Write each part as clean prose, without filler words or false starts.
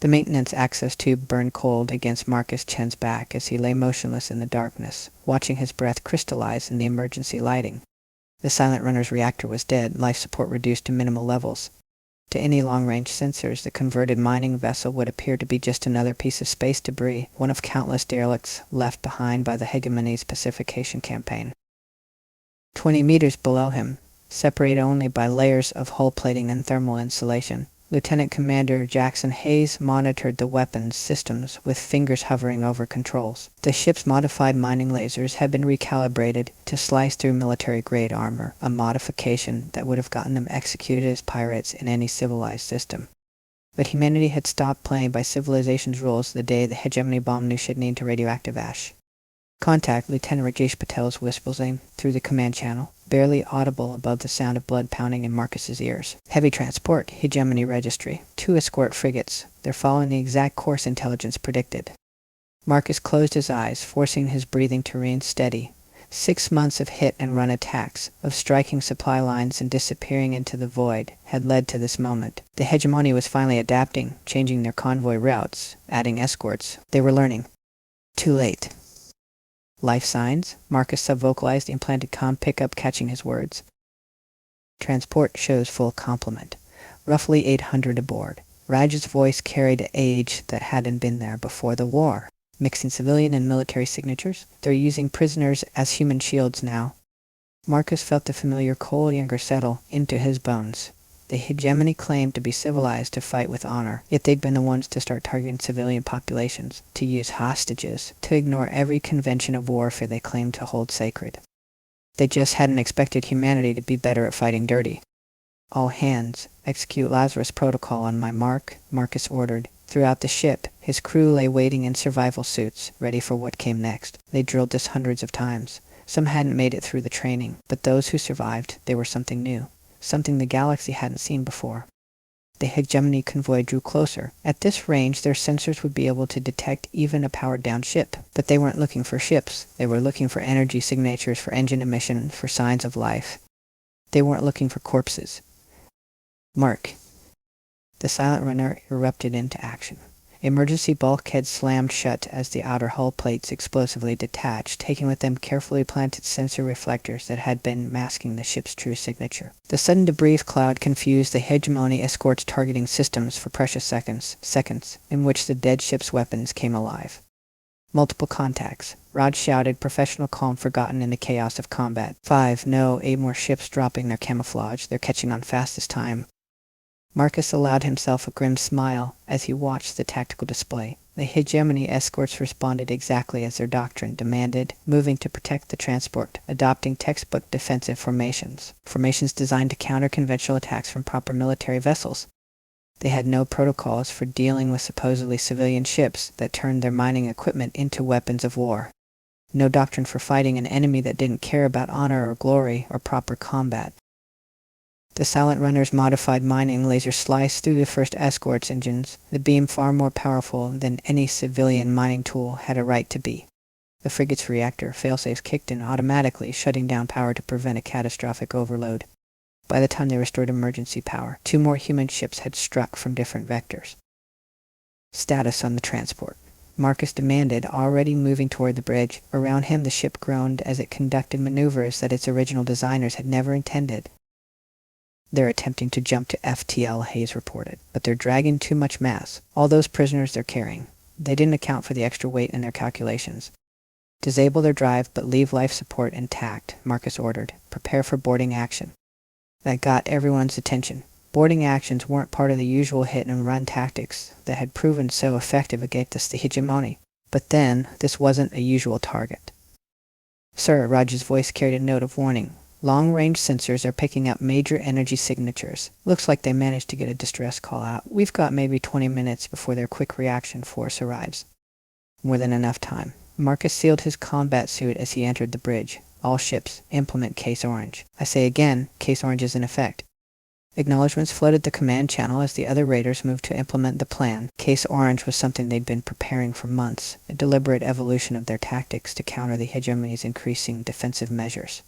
The maintenance access tube burned cold against Marcus Chen's back as he lay motionless in the darkness, watching his breath crystallize in the emergency lighting. The Silent Runner's reactor was dead, life support reduced to minimal levels. To any long-range sensors, the converted mining vessel would appear to be just another piece of space debris, one of countless derelicts left behind by the hegemony's pacification campaign. 20 meters below him, separated only by layers of hull plating and thermal insulation, Lieutenant Commander Jackson Hayes monitored the weapons systems with fingers hovering over controls. The ship's modified mining lasers had been recalibrated to slice through military-grade armor, a modification that would have gotten them executed as pirates in any civilized system. But humanity had stopped playing by civilization's rules the day the hegemony bomb knew Sydney into radioactive ash. Contact, Lieutenant Rajesh Patel's whispering through the command channel, barely audible above the sound of blood pounding in Marcus's ears. Heavy transport, Hegemony Registry. 2 escort frigates. They're following the exact course intelligence predicted. Marcus closed his eyes, forcing his breathing to remain steady. 6 months of hit-and-run attacks, of striking supply lines and disappearing into the void, had led to this moment. The Hegemony was finally adapting, changing their convoy routes, adding escorts. They were learning. Too late. Life signs? Marcus sub-vocalized the implanted comm pickup, catching his words. Transport shows full complement. Roughly 800 aboard. Raj's voice carried an age that hadn't been there before the war. Mixing civilian and military signatures, they're using prisoners as human shields now. Marcus felt the familiar cold anger settle into his bones. The hegemony claimed to be civilized, to fight with honor, yet they'd been the ones to start targeting civilian populations, to use hostages, to ignore every convention of warfare they claimed to hold sacred. They just hadn't expected humanity to be better at fighting dirty. All hands, execute Lazarus Protocol on my mark, Marcus ordered. Throughout the ship, his crew lay waiting in survival suits, ready for what came next. They drilled this hundreds of times. Some hadn't made it through the training, but those who survived, they were something new. Something the galaxy hadn't seen before. The hegemony convoy drew closer. At this range, their sensors would be able to detect even a powered-down ship. But they weren't looking for ships. They were looking for energy signatures, for engine emission, for signs of life. They weren't looking for corpses. Mark. The Silent Runner erupted into action. Emergency bulkheads slammed shut as the outer hull plates explosively detached, taking with them carefully planted sensor reflectors that had been masking the ship's true signature. The sudden debris cloud confused the hegemony escort's targeting systems for precious seconds in which the dead ship's weapons came alive. Multiple contacts. Rod shouted, professional calm forgotten in the chaos of combat. 5, no, 8 more ships dropping their camouflage. They're catching on fast this time. Marcus allowed himself a grim smile as he watched the tactical display. The hegemony escorts responded exactly as their doctrine demanded, moving to protect the transport, adopting textbook defensive formations designed to counter conventional attacks from proper military vessels. They had no protocols for dealing with supposedly civilian ships that turned their mining equipment into weapons of war. No doctrine for fighting an enemy that didn't care about honor or glory or proper combat. The Silent Runner's modified mining laser sliced through the first escort's engines, the beam far more powerful than any civilian mining tool had a right to be. The frigate's reactor failsafes kicked in automatically, shutting down power to prevent a catastrophic overload. By the time they restored emergency power, 2 more human ships had struck from different vectors. Status on the transport. Marcus demanded, already moving toward the bridge. Around him the ship groaned as it conducted maneuvers that its original designers had never intended. They're attempting to jump to FTL, Hayes reported, but they're dragging too much mass. All those prisoners they're carrying. They didn't account for the extra weight in their calculations. Disable their drive, but leave life support intact, Marcus ordered. Prepare for boarding action. That got everyone's attention. Boarding actions weren't part of the usual hit-and-run tactics that had proven so effective against the hegemony. But then, this wasn't a usual target. Sir, Raj's voice carried a note of warning. Long-range sensors are picking up major energy signatures. Looks like they managed to get a distress call out. We've got maybe 20 minutes before their quick reaction force arrives. More than enough time. Marcus sealed his combat suit as he entered the bridge. All ships, implement Case Orange. I say again, Case Orange is in effect. Acknowledgements flooded the command channel as the other raiders moved to implement the plan. Case Orange was something they'd been preparing for months, a deliberate evolution of their tactics to counter the hegemony's increasing defensive measures.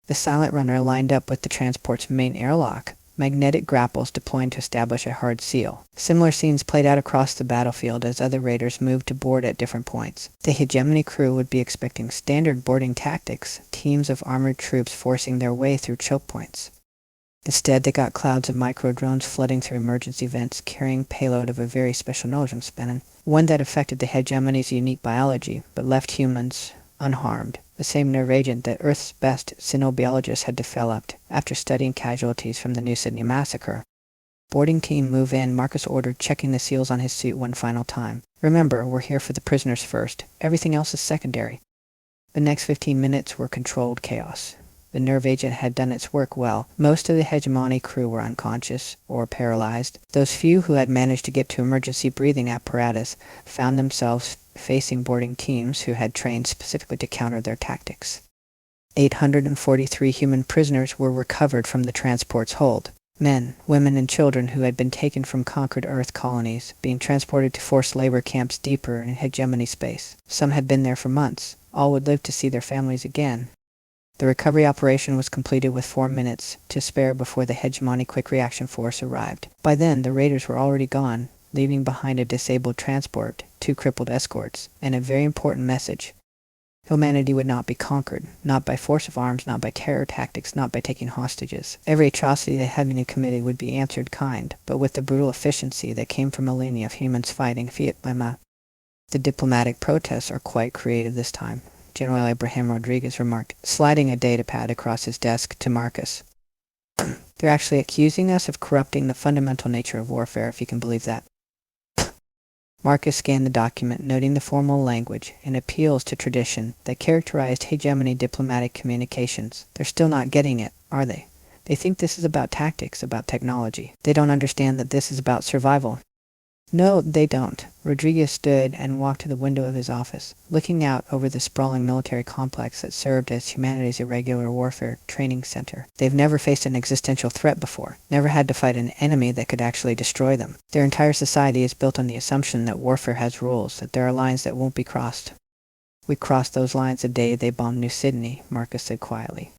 The Silent Runner lined up with the transport's main airlock. magnetic grapples deploying to establish a hard seal. Similar scenes played out across the battlefield as other raiders moved to board at different points. The hegemony crew would be expecting standard boarding tactics, teams of armored troops forcing their way through choke points. Instead, they got clouds of micro-drones flooding through emergency vents, carrying payload of a very special knowledge I'm spanning, one that affected the hegemony's unique biology, but left humans unharmed. The same nerve agent that Earth's best xenobiologists had developed after studying casualties from the New Sydney massacre. Boarding team move in, Marcus ordered, checking the seals on his suit one final time. Remember, we're here for the prisoners first. Everything else is secondary. The next 15 minutes were controlled chaos. The nerve agent had done its work well. Most of the hegemony crew were unconscious or paralyzed. Those few who had managed to get to emergency breathing apparatus found themselves facing boarding teams who had trained specifically to counter their tactics. 843 human prisoners were recovered from the transport's hold. Men, women, and children who had been taken from conquered Earth colonies, being transported to forced labor camps deeper in hegemony space. Some had been there for months. All would live to see their families again. The recovery operation was completed with 4 minutes to spare before the hegemony quick reaction force arrived. By then, the raiders were already gone, leaving behind a disabled transport, 2 crippled escorts, and a very important message. Humanity would not be conquered, not by force of arms, not by terror tactics, not by taking hostages. Every atrocity that had been committed would be answered kind, but with the brutal efficiency that came from millennia of humans fighting fiat lema. The diplomatic protests are quite creative this time, General Abraham Rodriguez remarked, sliding a datapad across his desk to Marcus. They're actually accusing us of corrupting the fundamental nature of warfare, if you can believe that. Marcus scanned the document, noting the formal language and appeals to tradition that characterized hegemony diplomatic communications. They're still not getting it, are they? They think this is about tactics, about technology. They don't understand that this is about survival. No, they don't. Rodriguez stood and walked to the window of his office, looking out over the sprawling military complex that served as humanity's irregular warfare training center. They've never faced an existential threat before, never had to fight an enemy that could actually destroy them. Their entire society is built on the assumption that warfare has rules, that there are lines that won't be crossed. We crossed those lines the day they bombed New Sydney, Marcus said quietly.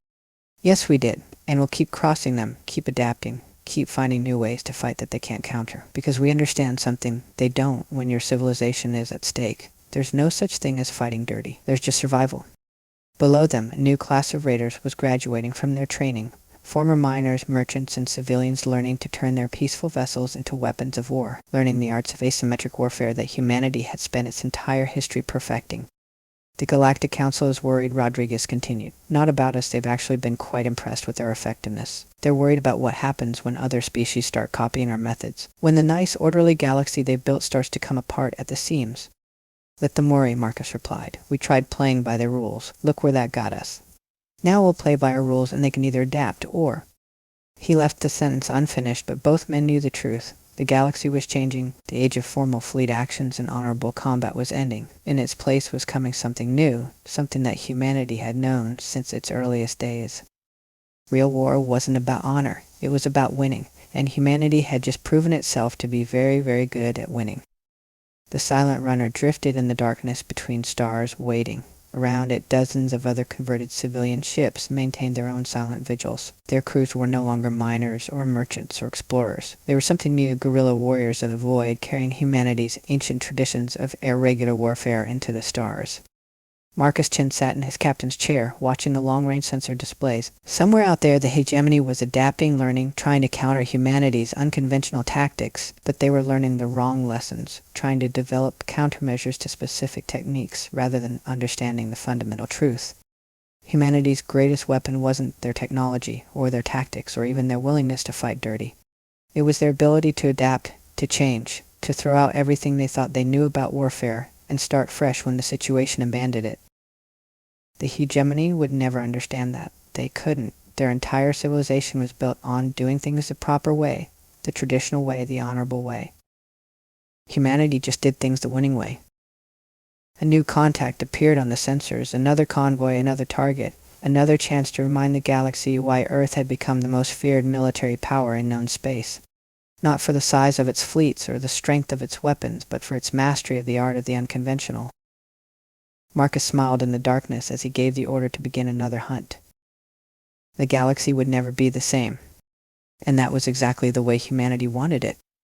Yes, we did, and we'll keep crossing them, keep adapting. Keep finding new ways to fight that they can't counter. Because we understand something they don't when your civilization is at stake. There's no such thing as fighting dirty. There's just survival. Below them, a new class of raiders was graduating from their training. Former miners, merchants, and civilians learning to turn their peaceful vessels into weapons of war. Learning the arts of asymmetric warfare that humanity had spent its entire history perfecting. The Galactic Council is worried, Rodriguez continued. Not about us, they've actually been quite impressed with our effectiveness. They're worried about what happens when other species start copying our methods. When the nice, orderly galaxy they've built starts to come apart at the seams. Let them worry, Marcus replied. We tried playing by their rules. Look where that got us. Now we'll play by our rules and they can either adapt or... He left the sentence unfinished, but both men knew the truth. The galaxy was changing, the age of formal fleet actions and honorable combat was ending. In its place was coming something new, something that humanity had known since its earliest days. Real war wasn't about honor, it was about winning, and humanity had just proven itself to be very, very good at winning. The silent runner drifted in the darkness between stars, waiting. Around it, dozens of other converted civilian ships maintained their own silent vigils. Their crews were no longer miners or merchants or explorers. They were something new, guerrilla warriors of the void, carrying humanity's ancient traditions of irregular warfare into the stars. Marcus Chen sat in his captain's chair, watching the long-range sensor displays. Somewhere out there, the hegemony was adapting, learning, trying to counter humanity's unconventional tactics, but they were learning the wrong lessons, trying to develop countermeasures to specific techniques, rather than understanding the fundamental truth. Humanity's greatest weapon wasn't their technology, or their tactics, or even their willingness to fight dirty. It was their ability to adapt, to change, to throw out everything they thought they knew about warfare, and start fresh when the situation demanded it. The hegemony would never understand that. They couldn't. Their entire civilization was built on doing things the proper way, the traditional way, the honorable way. Humanity just did things the winning way. A new contact appeared on the sensors, another convoy, another target, another chance to remind the galaxy why Earth had become the most feared military power in known space. Not for the size of its fleets or the strength of its weapons, but for its mastery of the art of the unconventional. Marcus smiled in the darkness as he gave the order to begin another hunt. The galaxy would never be the same. And that was exactly the way humanity wanted it.